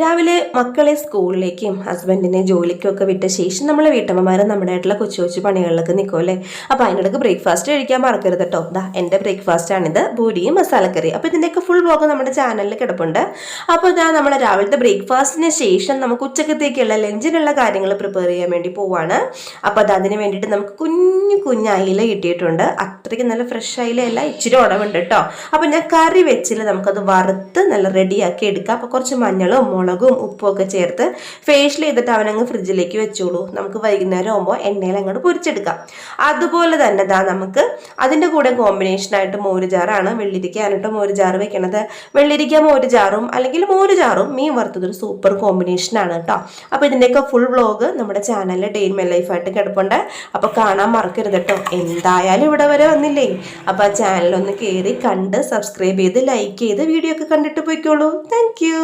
രാവിലെ മക്കളെ സ്കൂളിലേക്കും ഹസ്ബൻഡിനെ ജോലിക്കും ഒക്കെ വിട്ട ശേഷം നമ്മളെ വീട്ടമ്മമാർ നമ്മുടെ ആയിട്ടുള്ള കൊച്ചു കൊച്ചു പണികളിലൊക്കെ നിൽക്കുമല്ലേ. അപ്പോൾ അതിനിടയ്ക്ക് ബ്രേക്ക്ഫാസ്റ്റ് കഴിക്കാൻ മറക്കരുത് കേട്ടോ. എൻ്റെ ബ്രേക്ക്ഫാസ്റ്റ് ആണിത്, പൂരിയും മസാലക്കറി. അപ്പോൾ ഇതിൻ്റെയൊക്കെ ഫുൾ വ്ലോഗ് നമ്മുടെ ചാനലിൽ കിടപ്പുണ്ട്. അപ്പോൾ ഇതാ നമ്മുടെ രാവിലത്തെ ബ്രേക്ക്ഫാസ്റ്റിന് ശേഷം നമുക്ക് ഉച്ചക്കത്തേക്കുള്ള ലഞ്ചിനുള്ള കാര്യങ്ങൾ പ്രിപ്പയർ ചെയ്യാൻ വേണ്ടി പോവാണ്. അപ്പോൾ അതിന് വേണ്ടിയിട്ട് നമുക്ക് കുഞ്ഞു അയില കിട്ടിയിട്ടുണ്ട്. അത്രയ്ക്ക് നല്ല ഫ്രഷ് അയിലയല്ല, ഇച്ചിരി ഉടവുണ്ട് കേട്ടോ. അപ്പോൾ ഞാൻ കറി വെച്ചിൽ നമുക്കത് വറുത്ത് നല്ല റെഡിയാക്കി എടുക്കാം. അപ്പോൾ കുറച്ച് മഞ്ഞളും മുളകും ഉപ്പും ഒക്കെ ചേർത്ത് ഫേഷ്യൽ ചെയ്തിട്ട് അവനങ്ങ് ഫ്രിഡ്ജിലേക്ക് വെച്ചോളൂ. നമുക്ക് വൈകുന്നേരം ആകുമ്പോൾ എണ്ണയിൽ അങ്ങോട്ട് പൊരിച്ചെടുക്കാം. അതുപോലെ തന്നെ നമുക്ക് അതിൻ്റെ കൂടെ കോമ്പിനേഷനായിട്ട് മോരുചാറാണ്. വെള്ളിരിക്കയാണിട്ട് മോരുചാറ് വെക്കണത്. വെള്ളിരിക്ക മോരുചാറും അല്ലെങ്കിൽ മോരുചാറും മീൻ വറുത്തതൊരു സൂപ്പർ കോമ്പിനേഷനാണ് കേട്ടോ. അപ്പോൾ ഇതിൻ്റെയൊക്കെ ഫുൾ വ്ലോഗ് നമ്മുടെ ചാനലിൽ ഡേ ഇൻ മൈ ലൈഫായിട്ട് കിടപ്പുണ്ട്. അപ്പോൾ കാണാൻ മറക്കരുത് കേട്ടോ. എന്തായാലും ഇവിടെ വരെ വന്നില്ലേ, അപ്പോൾ ആ ചാനലൊന്ന് കയറി കണ്ട് സബ്സ്ക്രൈബ് ചെയ്ത് ലൈക്ക് ചെയ്ത് വീഡിയോ ഒക്കെ കണ്ടിട്ട് പോയിക്കോളൂ. Thank you.